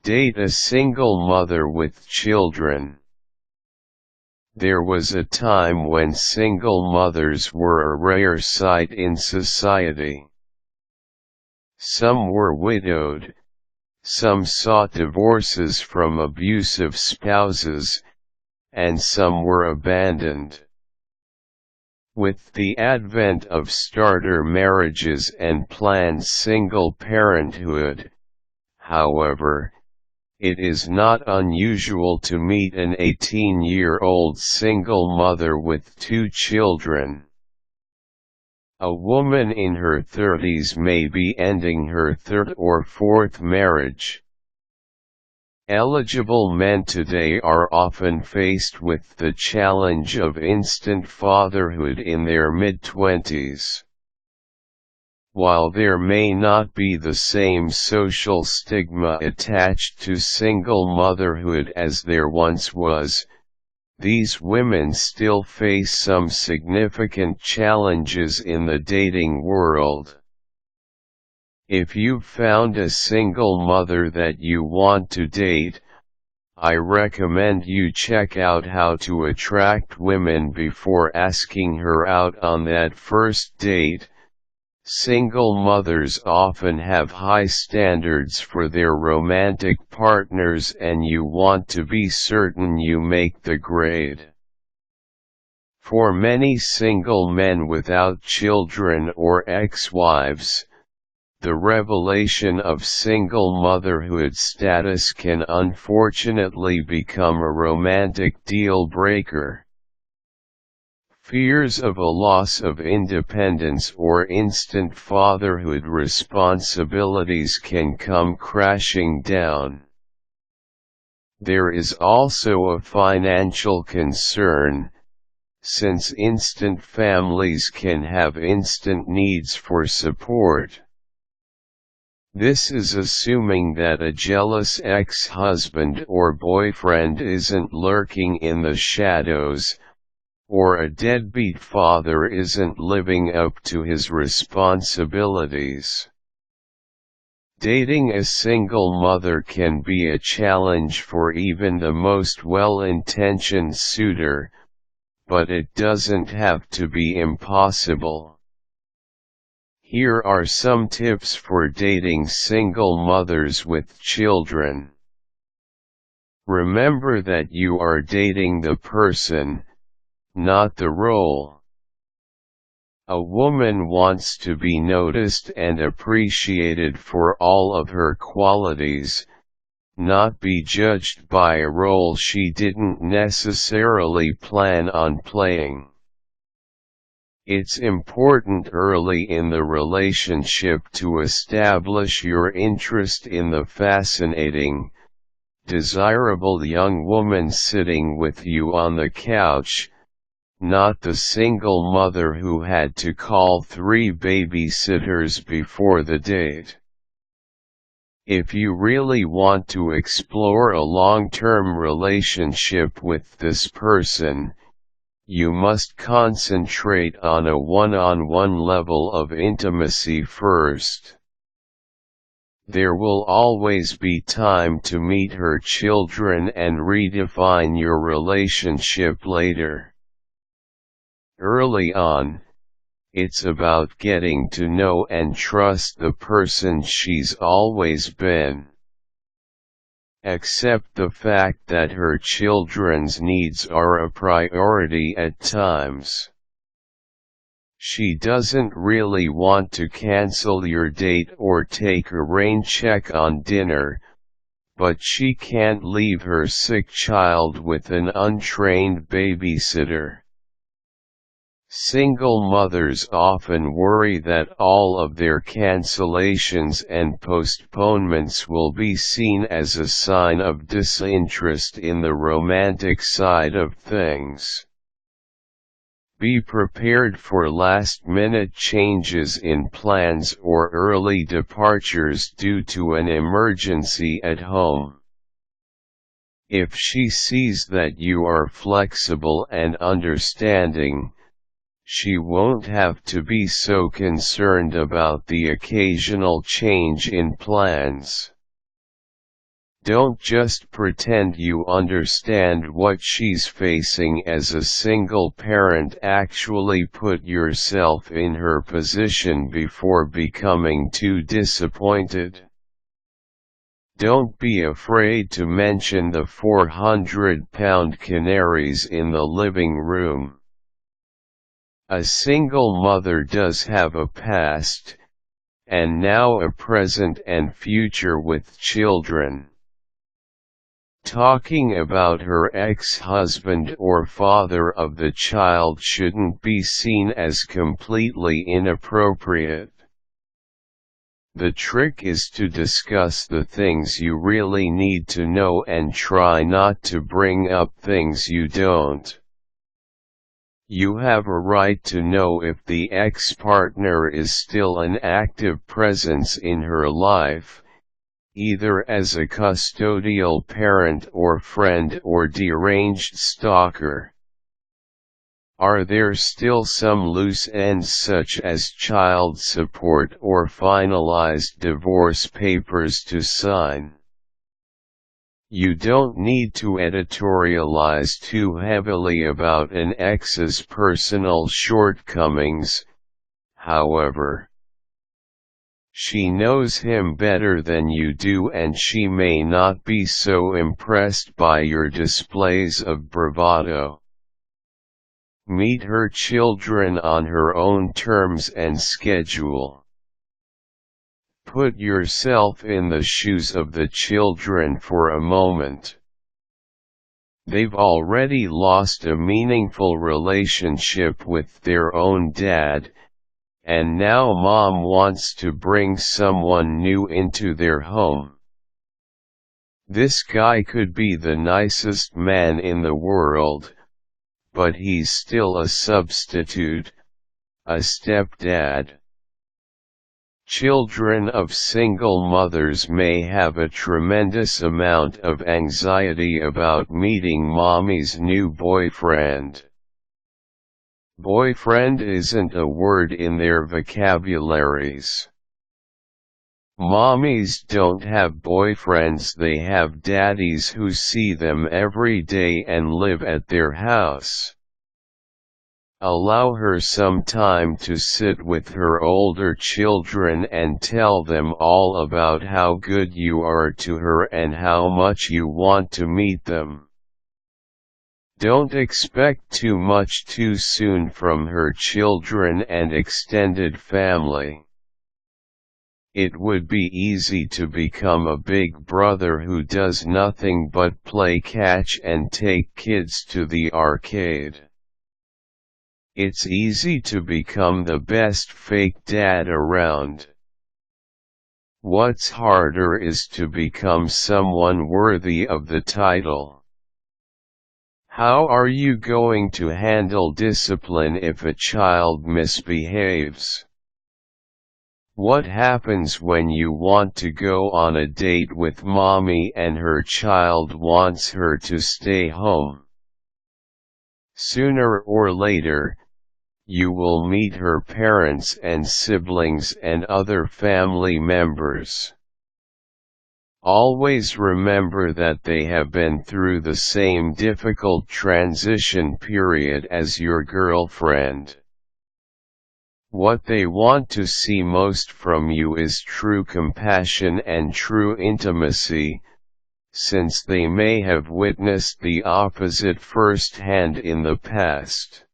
Date a single mother with children. There was a time when single mothers were a rare sight in society. Some were widowed, some sought divorces from abusive spouses, and some were abandoned. With the advent of starter marriages and planned single parenthood, however, it is not unusual to meet an 18-year-old single mother with 2 children. A woman in her 30s may be ending her 3rd or 4th marriage. Eligible men today are often faced with the challenge of instant fatherhood in their mid-twenties. While there may not be the same social stigma attached to single motherhood as there once was, these women still face some significant challenges in the dating world. If you've found a single mother that you want to date, I recommend you check out How to Attract Women before asking her out on that first date. Single mothers often have high standards for their romantic partners, and you want to be certain you make the grade. For many single men without children or ex-wives, the revelation of single motherhood status can unfortunately become a romantic deal-breaker. Fears of a loss of independence or instant fatherhood responsibilities can come crashing down. There is also a financial concern, since instant families can have instant needs for support. This is assuming that a jealous ex-husband or boyfriend isn't lurking in the shadows, or a deadbeat father isn't living up to his responsibilities. Dating a single mother can be a challenge for even the most well-intentioned suitor, but it doesn't have to be impossible. Here are some tips for dating single mothers with children. Remember that you are dating the person, not the role. A woman wants to be noticed and appreciated for all of her qualities, not be judged by a role she didn't necessarily plan on playing. It's important early in the relationship to establish your interest in the fascinating, desirable young woman sitting with you on the couch, not the single mother who had to call 3 babysitters before the date. If you really want to explore a long-term relationship with this person, you must concentrate on a one-on-one level of intimacy first. There will always be time to meet her children and redefine your relationship later. Early on, it's about getting to know and trust the person she's always been. Accept the fact that her children's needs are a priority at times. She doesn't really want to cancel your date or take a rain check on dinner, but she can't leave her sick child with an untrained babysitter. Single mothers often worry that all of their cancellations and postponements will be seen as a sign of disinterest in the romantic side of things. Be prepared for last-minute changes in plans or early departures due to an emergency at home. If she sees that you are flexible and understanding, she won't have to be so concerned about the occasional change in plans. Don't just pretend you understand what she's facing as a single parent. Actually put yourself in her position before becoming too disappointed. Don't be afraid to mention the 400-pound canaries in the living room. A single mother does have a past, and now a present and future with children. Talking about her ex-husband or father of the child shouldn't be seen as completely inappropriate. The trick is to discuss the things you really need to know and try not to bring up things you don't. You have a right to know if the ex-partner is still an active presence in her life, either as a custodial parent or friend or deranged stalker. Are there still some loose ends such as child support or finalized divorce papers to sign? You don't need to editorialize too heavily about an ex's personal shortcomings, however. She knows him better than you do, and she may not be so impressed by your displays of bravado. Meet her children on her own terms and schedule. Put yourself in the shoes of the children for a moment. They've already lost a meaningful relationship with their own dad, and now mom wants to bring someone new into their home. This guy could be the nicest man in the world, but he's still a substitute, a stepdad. Children of single mothers may have a tremendous amount of anxiety about meeting mommy's new boyfriend. Boyfriend isn't a word in their vocabularies. Mommies don't have boyfriends, they have daddies who see them every day and live at their house. Allow her some time to sit with her older children and tell them all about how good you are to her and how much you want to meet them. Don't expect too much too soon from her children and extended family. It would be easy to become a big brother who does nothing but play catch and take kids to the arcade. It's easy to become the best fake dad around. What's harder is to become someone worthy of the title. How are you going to handle discipline if a child misbehaves? What happens when you want to go on a date with mommy and her child wants her to stay home? Sooner or later, you will meet her parents and siblings and other family members. Always remember that they have been through the same difficult transition period as your girlfriend. What they want to see most from you is true compassion and true intimacy, since they may have witnessed the opposite firsthand in the past.